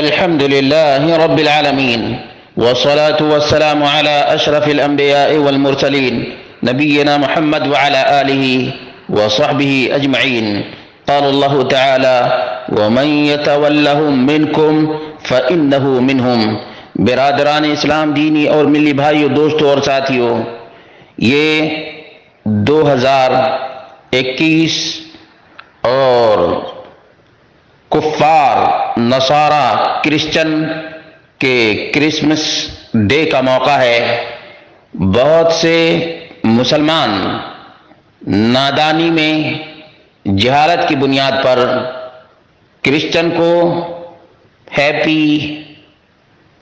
الحمد لله رب العالمين والصلاة والسلام على أشرف الأنبياء والمرسلين نبينا محمد وعلى آله وصحبه أجمعين. قال الله تعالى ومن يتولهم منكم فإنه منهم. برادران اسلام، دینی اور ملی بھائیوں، دوستوں اور ساتھیوں، یہ 2021 اور کفار نصارہ کرسچن کے کرسمس ڈے کا موقع ہے. بہت سے مسلمان نادانی میں جہالت کی بنیاد پر کرسچن کو ہیپی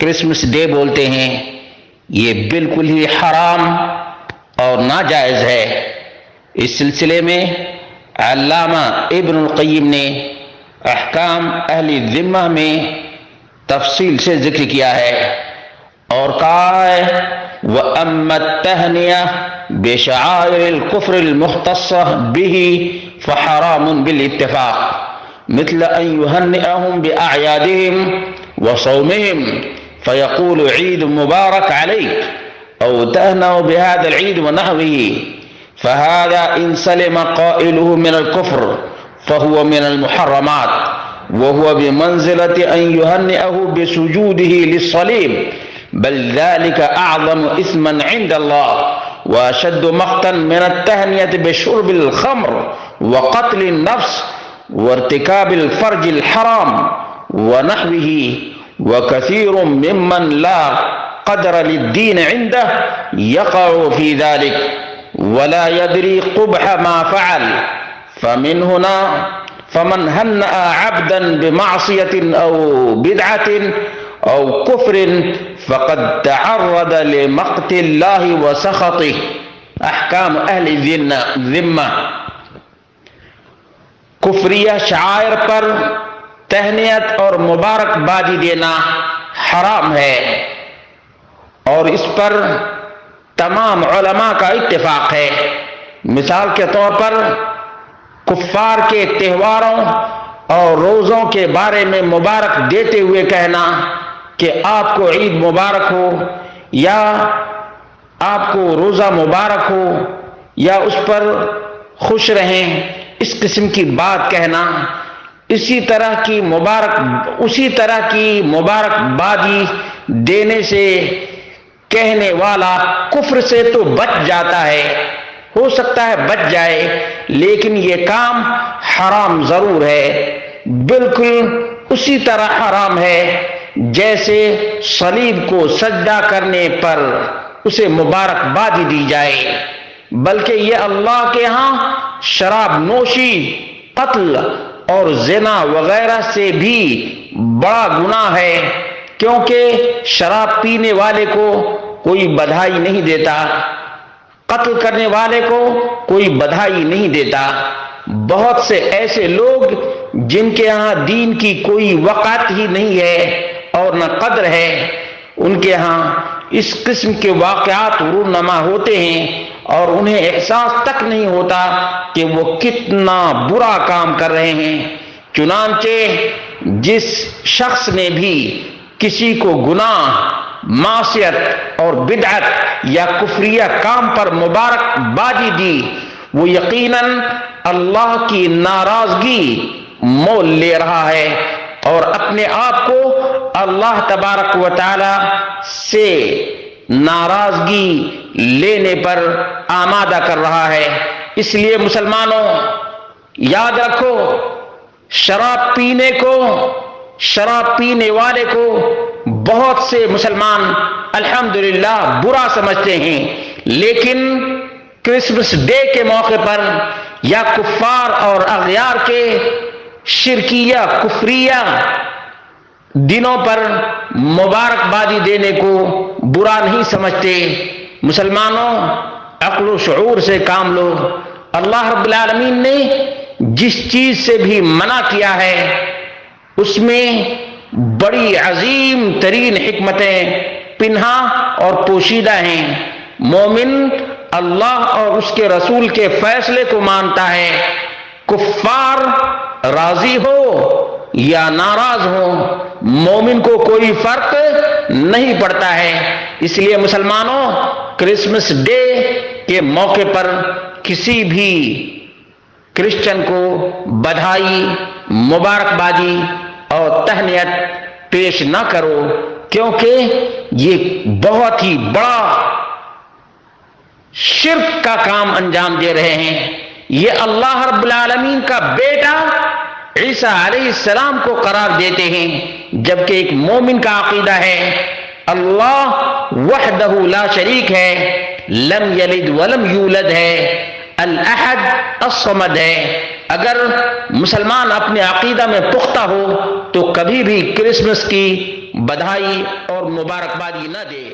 کرسمس ڈے بولتے ہیں. یہ بالکل ہی حرام اور ناجائز ہے. اس سلسلے میں علامہ ابن القیم نے احکام اہل ذمہ میں تفصیل سے ذکر کیا ہے اور کہا ہے وَأَمَّا التَّهْنِيَةُ بِشَعَائِرِ الْكُفْرِ الْمُخْتَصَّةِ بِهِ فَحَرَامٌ بِالْاتِّفَاقِ مثل أن يهنئهم بأعيادهم وصومهم فيقول عيد مبارك عليك أو تهنأ بهذا العيد ونحوه، فهذا إن سلم قائله من الكفر فهو من المحرمات، وهو بمنزلة أن يهنئه بسجوده للصليب، بل ذلك أعظم إثما عند الله وأشد مقتا من التهنئة بشرب الخمر وقتل النفس وارتكاب الفرج الحرام ونحوه. وكثير ممن لا قدر للدين عنده يقع في ذلك ولا يدري قبح ما فعل. فمن هنا فمن هنأ عبدا بمعصية أو بدعة أو كفر فقد تعرض لمقت الله وسخطه. احکام اہل ذمہ، کفریہ شعائر پر تہنیت اور مبارکبادی دینا حرام ہے اور اس پر تمام علماء کا اتفاق ہے. مثال کے طور پر کفار کے تہواروں اور روزوں کے بارے میں مبارک دیتے ہوئے کہنا کہ آپ کو عید مبارک ہو یا آپ کو روزہ مبارک ہو یا اس پر خوش رہیں، اس قسم کی بات کہنا، اسی طرح کی مبارکبادی دینے سے کہنے والا کفر سے تو بچ جاتا ہے، ہو سکتا ہے بچ جائے، لیکن یہ کام حرام ضرور ہے. بالکل اسی طرح حرام ہے جیسے صلیب کو سجدہ کرنے پر اسے مبارکبادی دی جائے. بلکہ یہ اللہ کے ہاں شراب نوشی، قتل اور زنا وغیرہ سے بھی بڑا گناہ ہے، کیونکہ شراب پینے والے کو کوئی بدھائی نہیں دیتا، قتل کرنے والے کو کوئی بدھائی نہیں دیتا. بہت سے ایسے لوگ جن کے ہاں دین کی کوئی وقعت ہی نہیں ہے اور نہ قدر ہے، ان کے ہاں اس قسم کے واقعات رونما ہوتے ہیں اور انہیں احساس تک نہیں ہوتا کہ وہ کتنا برا کام کر رہے ہیں. چنانچہ جس شخص نے بھی کسی کو گناہ، معصیت اور بدعت یا کفریہ کام پر مبارکبادی دی، وہ یقیناً اللہ کی ناراضگی مول لے رہا ہے اور اپنے آپ کو اللہ تبارک و تعالی سے ناراضگی لینے پر آمادہ کر رہا ہے. اس لیے مسلمانوں یاد رکھو، شراب پینے والے کو بہت سے مسلمان الحمدللہ برا سمجھتے ہیں، لیکن کرسمس ڈے کے موقع پر یا کفار اور اغیار کے شرکیہ کفریہ دنوں پر مبارکبادی دینے کو برا نہیں سمجھتے. مسلمانوں عقل و شعور سے کام لو. اللہ رب العالمین نے جس چیز سے بھی منع کیا ہے اس میں بڑی عظیم ترین حکمتیں پنہا اور پوشیدہ ہیں. مومن اللہ اور اس کے رسول کے فیصلے کو مانتا ہے. کفار راضی ہو یا ناراض ہو، مومن کو کوئی فرق نہیں پڑتا ہے۔ اس لیے مسلمانوں، کرسمس ڈے کے موقع پر کسی بھی کرسچن کو بدھائی، مبارکبادی اور تہنیت پیش نہ کرو، کیونکہ یہ بہت ہی بڑا شرک کا کام انجام دے رہے ہیں۔ یہ اللہ رب العالمین کا بیٹا عیسیٰ علیہ السلام کو قرار دیتے ہیں، جبکہ ایک مومن کا عقیدہ ہے اللہ وحدہ لا شریک ہے، لم یلد ولم یولد ہے، الاحد الصمد ہے۔ اگر مسلمان اپنے عقیدہ میں پختہ ہو تو کبھی بھی کرسمس کی بدھائی اور مبارکبادی نہ دے۔